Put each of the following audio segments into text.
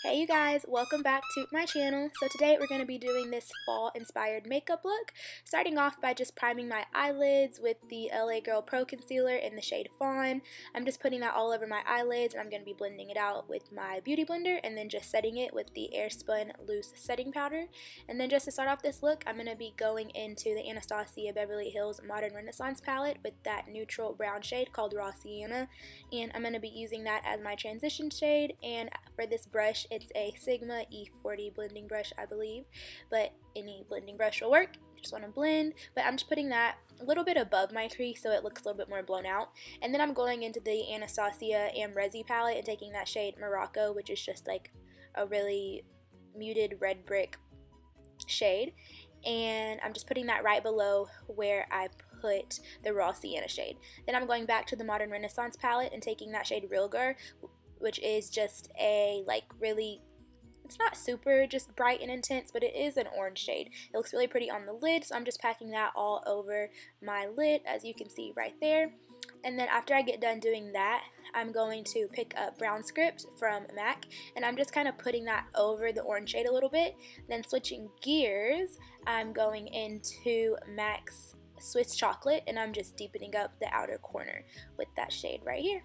Hey you guys, welcome back to my channel. So today we're going to be doing this fall inspired makeup look, starting off by just priming my eyelids with the LA Girl Pro Concealer in the shade Fawn. I'm just putting that all over my eyelids and I'm going to be blending it out with my beauty blender and then just setting it with the SPUN loose setting powder. And then just to start off this look, I'm going to be going into the Anastasia Beverly Hills Modern Renaissance palette with that neutral brown shade called Raw Sienna, and I'm going to be using that as my transition shade. And for this brush, it's a Sigma E40 blending brush, I believe, but any blending brush will work. You just want to blend, but I'm just putting that a little bit above my crease so it looks a little bit more blown out. And then I'm going into the Anastasia Amrezy palette and taking that shade Morocco, which is just like a really muted red brick shade, and I'm just putting that right below where I put the Raw Sienna shade. Then I'm going back to the Modern Renaissance palette and taking that shade Realgar, which is just a really, it's not super just bright and intense, but it is an orange shade. It looks really pretty on the lid, so I'm just packing that all over my lid, as you can see right there. And then after I get done doing that, I'm going to pick up Brown Script from MAC, and I'm just kind of putting that over the orange shade a little bit. Then switching gears, I'm going into MAC's Swiss Chocolate, and I'm just deepening up the outer corner with that shade right here.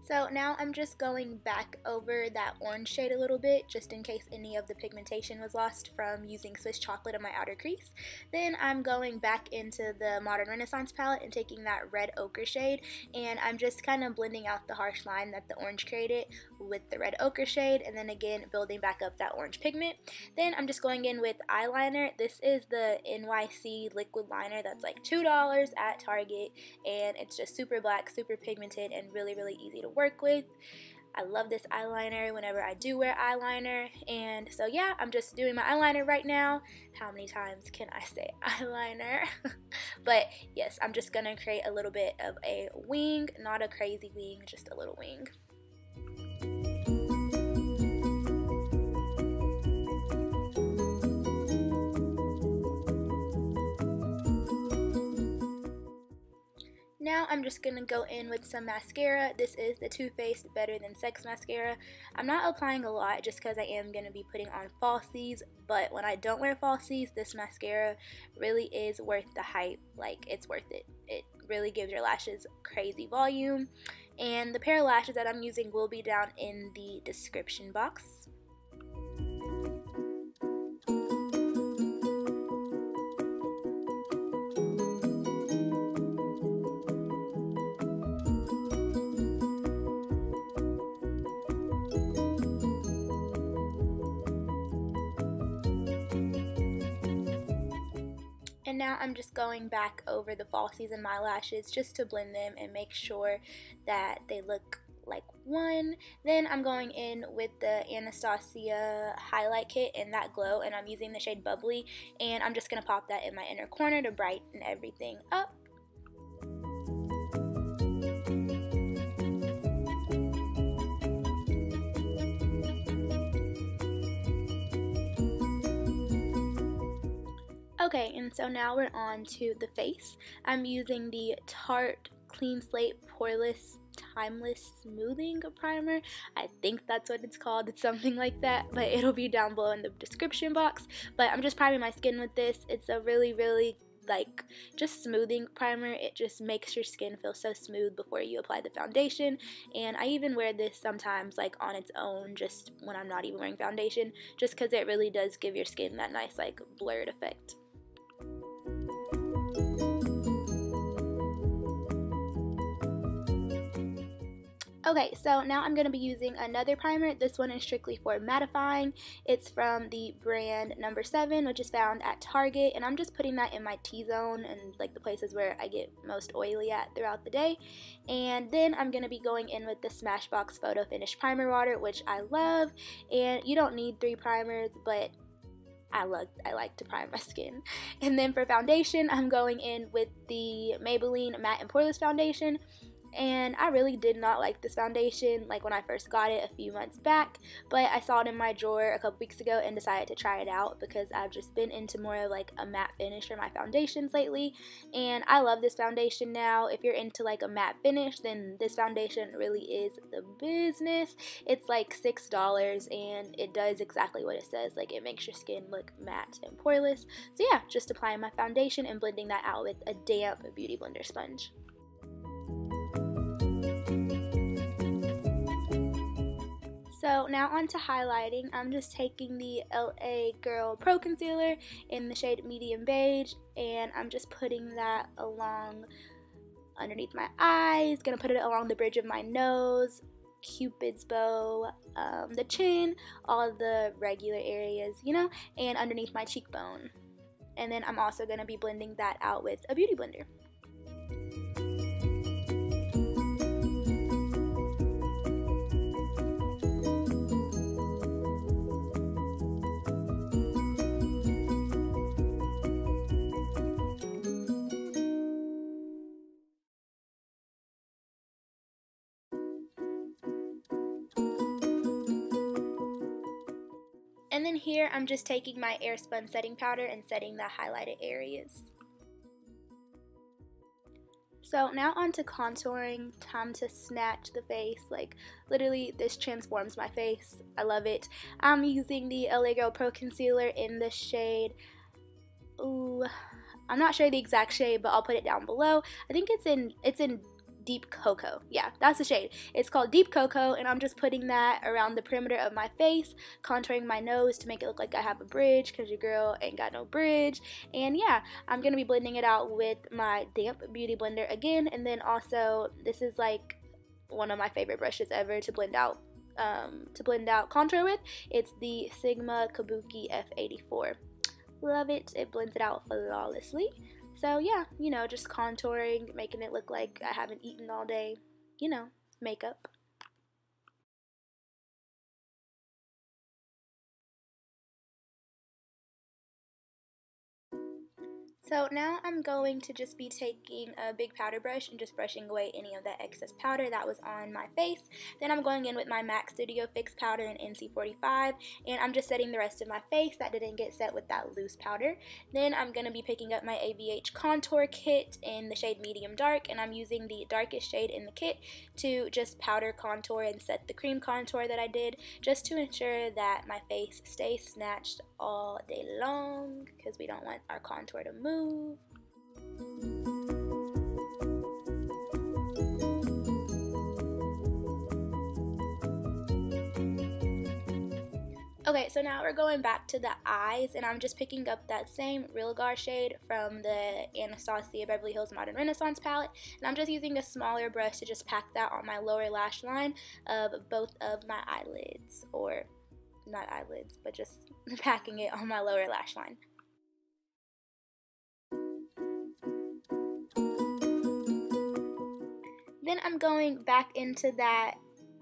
So now I'm just going back over that orange shade a little bit, just in case any of the pigmentation was lost from using Swiss Chocolate on my outer crease. Then I'm going back into the Modern Renaissance palette and taking that red ochre shade, and I'm just kind of blending out the harsh line that the orange created with the red ochre shade, and then again building back up that orange pigment. Then I'm just going in with eyeliner. This is the NYX liquid liner that's like $2 at Target, and it's just super black, super pigmented, and really easy to work with. I love this eyeliner whenever I do wear eyeliner, and so yeah, I'm just doing my eyeliner right now. How many times can I say eyeliner? But yes, I'm just gonna create a little bit of a wing, not a crazy wing, just a little wing. Now I'm just going to go in with some mascara. This is the Too Faced Better Than Sex mascara. I'm not applying a lot just because I am going to be putting on falsies, but when I don't wear falsies, this mascara really is worth the hype. Like, it's worth it. It really gives your lashes crazy volume, and the pair of lashes that I'm using will be down in the description box. And now I'm just going back over the falsies in my lashes just to blend them and make sure that they look like one. Then I'm going in with the Anastasia highlight kit in That Glow, and I'm using the shade Bubbly, and I'm just going to pop that in my inner corner to brighten everything up. Okay, and so now we're on to the face. I'm using the Tarte Clean Slate Poreless Timeless Smoothing Primer. I think that's what it's called. It's something like that, but it'll be down below in the description box. But I'm just priming my skin with this. It's a really like just smoothing primer. It just makes your skin feel so smooth before you apply the foundation, and I even wear this sometimes like on its own, just when I'm not even wearing foundation, just because it really does give your skin that nice like blurred effect. Okay, so now I'm going to be using another primer. This one is strictly for mattifying. It's from the brand Number 7, which is found at Target, and I'm just putting that in my T-zone and like the places where I get most oily at throughout the day. And then I'm going to be going in with the Smashbox Photo Finish Primer Water, which I love, and you don't need 3 primers, but I like to prime my skin. And then for foundation, I'm going in with the Maybelline Matte and Poreless Foundation. And I really did not like this foundation like when I first got it a few months back, but I saw it in my drawer a couple weeks ago and decided to try it out because I've just been into more of like a matte finish for my foundations lately, and I love this foundation now. If you're into like a matte finish, then this foundation really is the business. It's like $6 and it does exactly what it says. Like, it makes your skin look matte and poreless. So yeah, just applying my foundation and blending that out with a damp beauty blender sponge. So now on to highlighting. I'm just taking the LA Girl Pro Concealer in the shade Medium Beige, and I'm just putting that along underneath my eyes. Gonna put it along the bridge of my nose, Cupid's bow, the chin, all the regular areas, you know, and underneath my cheekbone. And then I'm also gonna be blending that out with a beauty blender. And then here I'm just taking my Spun setting powder and setting the highlighted areas. So now on to contouring. Time to snatch the face. Like, literally this transforms my face. I love it. I'm using the LA Girl Pro Concealer in the shade, ooh, I'm not sure the exact shade, but I'll put it down below. I think it's in Deep Cocoa. Yeah, that's the shade. It's called Deep Cocoa, and I'm just putting that around the perimeter of my face, contouring my nose to make it look like I have a bridge, because your girl ain't got no bridge. And yeah, I'm going to be blending it out with my damp beauty blender again, and then also, this is like one of my favorite brushes ever to blend out contour with. It's the Sigma Kabuki F84. Love it. It blends it out flawlessly. So yeah, you know, just contouring, making it look like I haven't eaten all day, you know, makeup. So now I'm going to just be taking a big powder brush and just brushing away any of that excess powder that was on my face. Then I'm going in with my MAC Studio Fix powder in NC45, and I'm just setting the rest of my face that didn't get set with that loose powder. Then I'm going to be picking up my ABH Contour Kit in the shade Medium Dark, and I'm using the darkest shade in the kit to just powder contour and set the cream contour that I did, just to ensure that my face stays snatched all day long, because we don't want our contour to move. Okay, so now we're going back to the eyes, and I'm just picking up that same Realgar shade from the Anastasia Beverly Hills Modern Renaissance palette, and I'm just using a smaller brush to just pack that on my lower lash line of both of my eyelids, or not eyelids, but just packing it on my lower lash line. Then I'm going back into that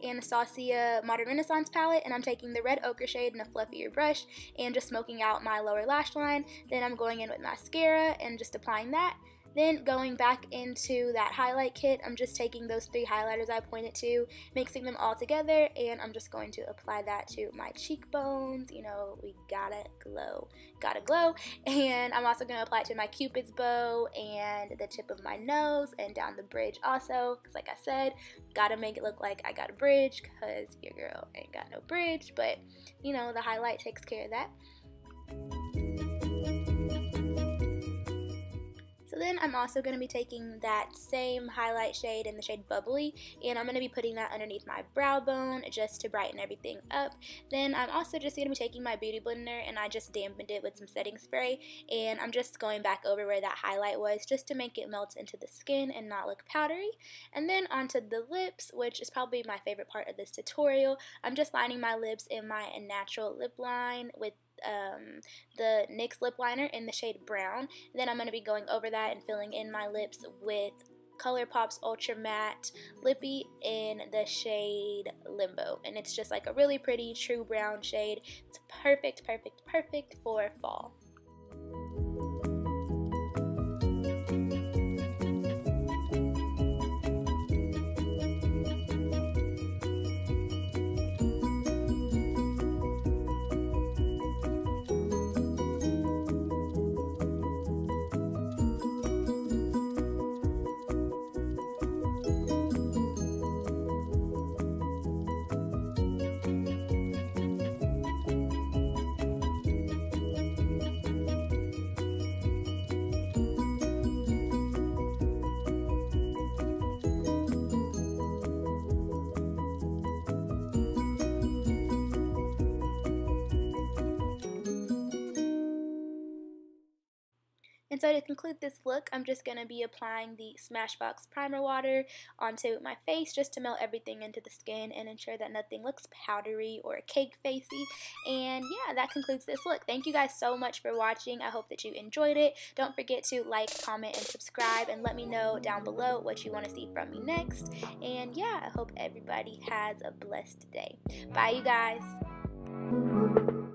Anastasia Modern Renaissance palette, and I'm taking the red ochre shade in a fluffier brush and just smoking out my lower lash line. Then I'm going in with mascara and just applying that. Then going back into that highlight kit, I'm just taking those 3 highlighters I pointed to, mixing them all together, and I'm just going to apply that to my cheekbones. You know, we gotta glow. And I'm also going to apply it to my Cupid's bow and the tip of my nose and down the bridge also, because like I said, gotta make it look like I got a bridge, because your girl ain't got no bridge, but you know, the highlight takes care of that. So then I'm also going to be taking that same highlight shade in the shade Bubbly, and I'm going to be putting that underneath my brow bone just to brighten everything up. Then I'm also just going to be taking my beauty blender, and I just dampened it with some setting spray, and I'm just going back over where that highlight was just to make it melt into the skin and not look powdery. And then onto the lips, which is probably my favorite part of this tutorial. I'm just lining my lips in my natural lip line with the NYX lip liner in the shade Brown. Then I'm going to be going over that and filling in my lips with ColourPop's Ultra Matte Lippy in the shade Limbo, and it's just like a really pretty true brown shade. It's perfect for fall. And so to conclude this look, I'm just going to be applying the Smashbox primer water onto my face just to melt everything into the skin and ensure that nothing looks powdery or cake facey. And yeah, that concludes this look. Thank you guys so much for watching. I hope that you enjoyed it. Don't forget to like, comment, and subscribe, and let me know down below what you want to see from me next. And yeah, I hope everybody has a blessed day. Bye, you guys.